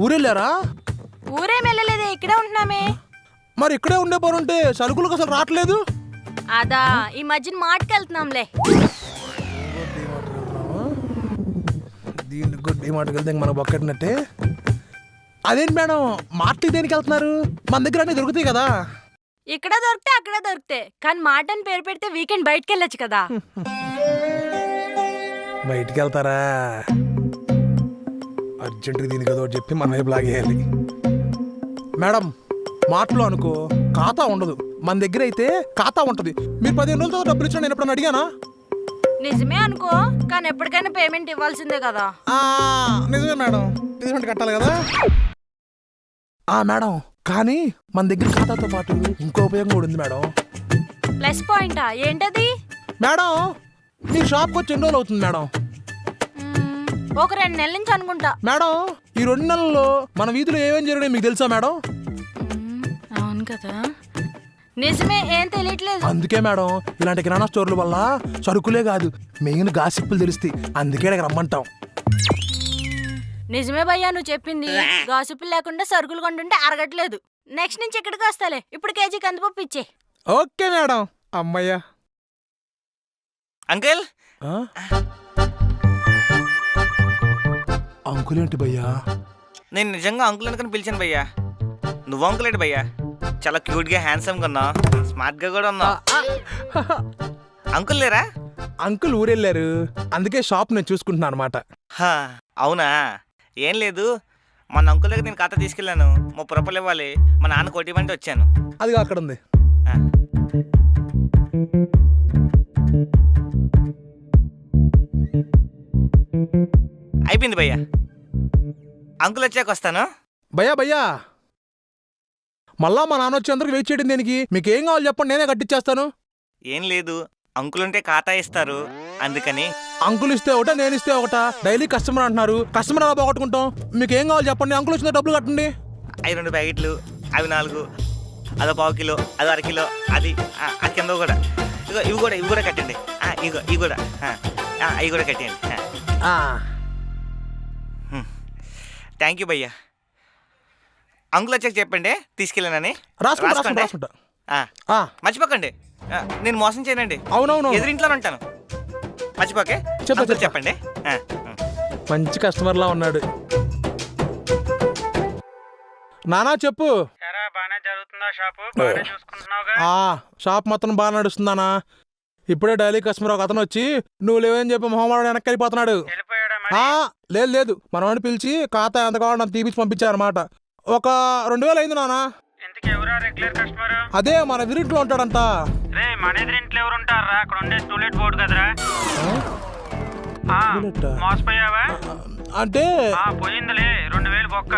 ఊరెళ్ళారా? ఊరేం వెళ్ళలేదే, ఇక్కడే ఉంటున్నామే. మరి ఇక్కడే ఉండే పనుంటే సరుకులకు అసలు రావట్లేదు. అదా ఈ మధ్యన మాటకెళ్తున్నాంలే. దీనికి కూడా డిమార్ట్కి వెళ్తే మనకు బొక్కటినట్టే. అదేంటి మేడం మార్ట్కి దేనికి వెళ్తున్నారు? మన దగ్గర అన్నీ దొరుకుతాయి కదా. ఇక్కడ దొరికితే అక్కడ దొరికితే, కానీ మాట అని పేరు పెడితే వీకెండ్ బయటకు వెళ్ళొచ్చు కదా. బయటికి వెళ్తారా? అర్జెంటుగా దీనికి ఏదో ఒకటి చెప్పి మన వైపు లాగేయాలి. మేడం మార్ట్లో అనుకో ఖాతా ఉండదు, మన దగ్గర అయితే ఖాతా ఉంటుంది. మీరు 15 రోజులతో డబ్బులు ఇచ్చిన నేను ఎప్పుడన్నా అడిగానా? నిజమే అనుకో, కానీ ఎప్పటికైనా పేమెంట్ ఇవ్వాల్సిందే కదా. నిజమే మేడం, పేమెంట్ కట్టాలి కదా. మేడం కానీ మన దగ్గర ఖాతాతో పాటు ఇంకో ఉపయోగం కూడా ఉంది మేడం. ప్లస్ పాయింటా? ఏంటది? మేడం మీ షాప్కి వచ్చి ఎన్ని రోజులు అవుతుంది మేడం? ఒక 2 నెలల నుంచి అనుకుంటా. మేడం ఈ 2 నెలల్లో మన వీధిలో ఏమేం జరిగినాయి మీకు తెలుసా మేడం? అవును కదా, నిజమే, ఏం తెలియట్లేదు. అందుకే మేడం ఇలాంటి కిరాణా స్టోర్ల వల్ల సరుకులే కాదు మెయిన్ గాసిప్పులు తెలుస్తాయి. అందుకే ఇక్కడ రమ్మంటాం. నిజమే భయ్యా నువ్వు చెప్పింది. గాసిప్పులు లేకుండా సరుకులు కొంటుంటే అరగట్లేదు. నెక్స్ట్ నుంచి ఇక్కడికి వస్తాలే. ఇప్పుడు కేజీ కందిపప్పు ఇచ్చే. Okay madam. అమ్మయ్యా. అంకుల్ అంకుల్ ఏంటి భయ్యా? నేను నిజంగా అంకుల్ అనుకుని పిలిచాను భయ్యా. నువ్వు అంకుల్ ఏంటి భయ్యా? చాలా క్యూట్గా హ్యాండ్సమ్గా ఉన్నా, స్మార్ట్గా కూడా ఉన్నా. అంకుల్ లేరా? అంకుల్ ఊరెళ్ళారు, అందుకే షాప్ నేను చూసుకుంటున్నాను అనమాట. అవునా? ఏం లేదు, మన అంకుల్ దగ్గర నేను ఖాతా తీసుకెళ్ళాను. 30 రూపాయలు ఇవ్వాలి, మా నాన్న కొట్టిమంటే వచ్చాను. అదిగా అక్కడ ఉంది. అయిపోయింది భయ్యా. అంకుల్ వచ్చాక వస్తాను. భయ్యా భయ్యా మళ్ళా మా నాన్న వచ్చేందరికి వెయిట్ చేయడం దేనికి? మీకు ఏం కావాలి చెప్పండి, నేనే కట్టిచ్చేస్తాను. ఏం లేదు, అంకుల్ ఉంటే ఖాతా ఇస్తారు అందుకని. అంకుల్ ఇస్తే ఒకట, నేను ఇస్తే ఒకట. డైలీ కస్టమర్ అంటున్నారు, కస్టమర్ ఎలా పోగొట్టుకుంటాం? మీకు ఏం కావాలి చెప్పండి, అంకుల్ వచ్చిన డబ్బులు కట్టండి. అవి 2 ప్యాకెట్లు, అవి 4, అదో 1/2 కిలో, అదో 1/2 కిలో, అది ఆ కింద కూడా. ఇవి కూడా కట్టండి. ఇవి కూడా అవి కూడా కట్టండి. థ్యాంక్ యూ భయ్యా. అంకుల్ వచ్చాక చెప్పండి తీసుకెళ్ళానని. రాసుకుంటా. మర్చిపోకండి, నేను మోసం చేయనండి. అవునవును, ఎదురింట్లోనే ఉంటాను. మర్చిపోకే చెప్పండి. మంచి కస్టమర్లా ఉన్నాడు. నానా చెప్పు. షాప్ మొత్తం బాగా నడుస్తుందానా? ఇప్పుడే డైలీ కస్టమర్ ఒక అతను వచ్చి నువ్వు లేవని చెప్పి మొహమాడు వెనక్కి వెళ్ళిపోతున్నాడు. లేదు మనవాడిని పిలిచి ఖాతా ఎంత కావాలో అంత తీపిచ్చి పంపించారన్నమాట. ఒక 2000 అయింది నానా. అదే మన ఎదురింట్లో ఉంటాడంట. మన ఎదురింట్లో ఎవరు ఉంటారా? అక్కడ ఉండే టూలెట్ బోర్డు కదరా. మోసపోయావా? అంటే పోయిందిలే 2000 బొక్క.